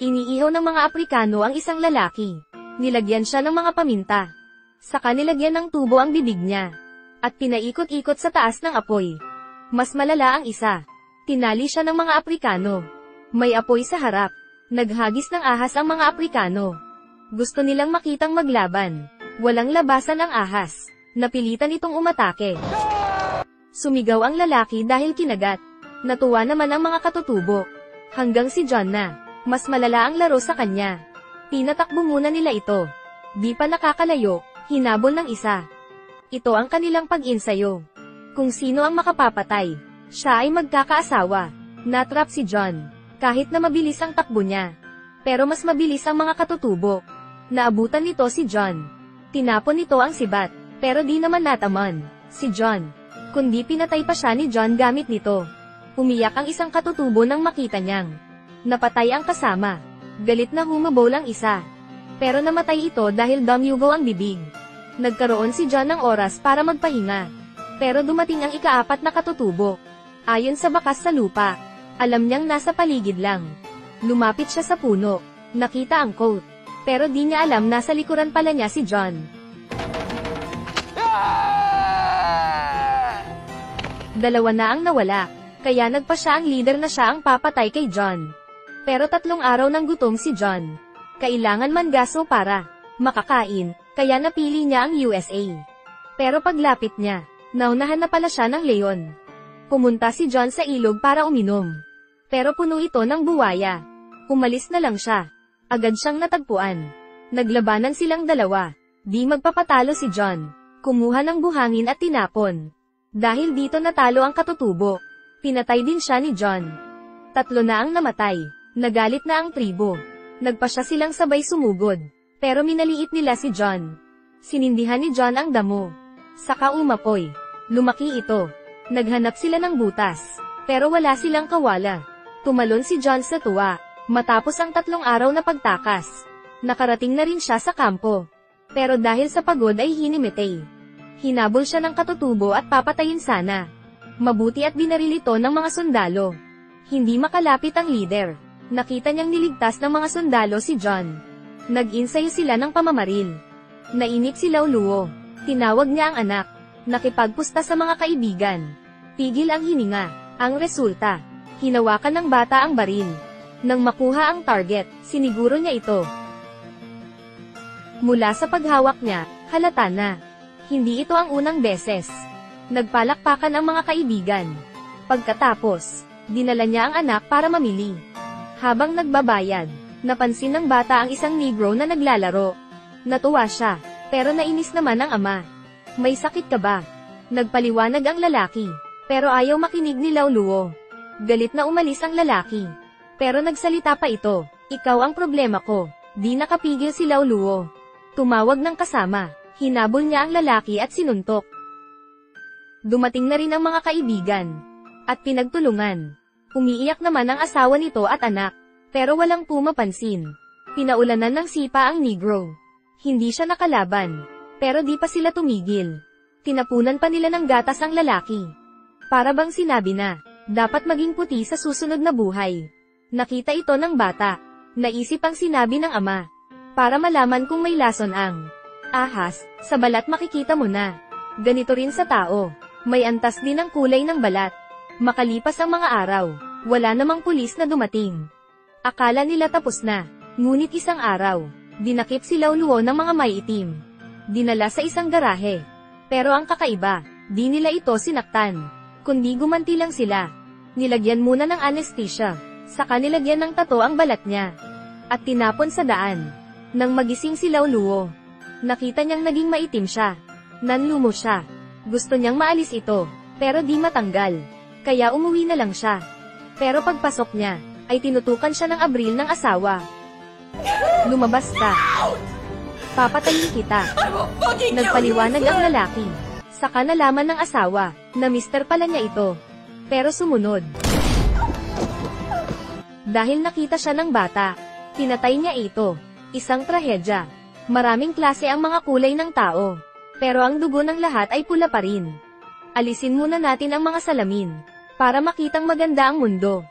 Iniihaw ng mga Aprikano ang isang lalaki. Nilagyan siya ng mga paminta. Saka nilagyan ng tubo ang bibig niya. At pinaikot-ikot sa taas ng apoy. Mas malala ang isa. Tinali siya ng mga Aprikano. May apoy sa harap. Naghagis ng ahas ang mga Aprikano. Gusto nilang makitang maglaban. Walang labasan ang ahas. Napilitan itong umatake. Sumigaw ang lalaki dahil kinagat. Natuwa naman ang mga katutubo. Hanggang si John na. Mas malala ang laro sa kanya. Tinatakbo muna nila ito. Di pa nakakalayo, hinabol ng isa. Ito ang kanilang pag-insayo. Kung sino ang makapapatay, siya ay magkakaasawa. Natrap si John. Kahit na mabilis ang takbo niya. Pero mas mabilis ang mga katutubo. Naabutan nito si John. Tinapon nito ang sibat. Pero di naman nataman si John. Kundi pinatay pa siya ni John gamit nito. Umiyak ang isang katutubo nang makita niyang napatay ang kasama. Galit na humabol ang isa. Pero namatay ito dahil dumyugo ang bibig. Nagkaroon si John ng oras para magpahinga. Pero dumating ang ika-4 na katutubo. Ayon sa bakas sa lupa, alam niyang nasa paligid lang. Lumapit siya sa puno. Nakita ang coat. Pero di niya alam nasa likuran pala niya si John. Dalawa na ang nawala. Kaya nagpa siya ang leader na siya ang papatay kay John. Pero 3 araw ng gutom si John. Kailangan man gaso para makakain, kaya napili niya ang USA. Pero paglapit niya, naunahan na pala siya ng leon. Pumunta si John sa ilog para uminom. Pero puno ito ng buwaya. Umalis na lang siya. Agad siyang natagpuan. Naglabanan silang dalawa. Di magpapatalo si John. Kumuha ng buhangin at tinapon. Dahil dito natalo ang katutubo. Pinatay din siya ni John. 3 na ang namatay. Nagalit na ang tribo. Nagpa siya silang sabay sumugod. Pero minaliit nila si John. Sinindihan ni John ang damo. Saka umapoy. Lumaki ito. Naghanap sila ng butas. Pero wala silang kawala. Tumalon si John sa tuwa. Matapos ang 3 araw na pagtakas. Nakarating na rin siya sa kampo. Pero dahil sa pagod ay hinimitay. Hinabol siya ng katutubo at papatayin sana. Mabuti at binaril ito ng mga sundalo. Hindi makalapit ang leader. Nakita niyang niligtas ng mga sundalo si John. Nag-insayo sila ng pamamaril. Nainip si Lauluo. Tinawag niya ang anak. Nakipagpusta sa mga kaibigan. Pigil ang hininga. Ang resulta, hinawakan ng bata ang baril. Nang makuha ang target, siniguro niya ito. Mula sa paghawak niya, halata na. Hindi ito ang unang beses. Nagpalakpakan ang mga kaibigan. Pagkatapos, dinala niya ang anak para mamili. Habang nagbabayad, napansin ng bata ang isang negro na naglalaro. Natuwa siya, pero nainis naman ang ama. May sakit ka ba? Nagpaliwanag ang lalaki, pero ayaw makinig ni Lauluo. Galit na umalis ang lalaki. Pero nagsalita pa ito, ikaw ang problema ko. Di nakapigil si Lauluo. Tumawag ng kasama, hinabol niya ang lalaki at sinuntok. Dumating na rin ang mga kaibigan. At pinagtulungan. Umiiyak naman ang asawa nito at anak. Pero walang pumapansin. Pinaulanan ng sipa ang negro. Hindi siya nakalaban. Pero di pa sila tumigil. Tinapunan pa nila ng gatas ang lalaki. Para bang sinabi na, dapat maging puti sa susunod na buhay. Nakita ito ng bata. Naisip ang sinabi ng ama. Para malaman kung may lason ang ahas, sa balat makikita mo na. Ganito rin sa tao. May antas din ang kulay ng balat. Makalipas ang mga araw, wala namang pulis na dumating. Akala nila tapos na, ngunit isang araw, dinakip si Lauluo ng mga maiitim. Dinala sa isang garahe. Pero ang kakaiba, di nila ito sinaktan. Kundi gumanti lang sila. Nilagyan muna ng anesthesia, saka nilagyan ng tato ang balat niya. At tinapon sa daan. Nang magising si Lauluo, nakita niyang naging maitim siya. Nanlumo siya. Gusto niyang maalis ito, pero di matanggal. Kaya umuwi na lang siya. Pero pagpasok niya, ay tinutukan siya ng abril ng asawa. Lumabas ka. Papatayin kita. Nagpaliwanag ang lalaki. Saka nalaman ng asawa, na mister pala niya ito. Pero sumunod. Dahil nakita siya ng bata, pinatay niya ito. Isang trahedya. Maraming klase ang mga kulay ng tao. Pero ang dugo ng lahat ay pula pa rin. Alisin muna natin ang mga salamin. Para makitang maganda ang mundo.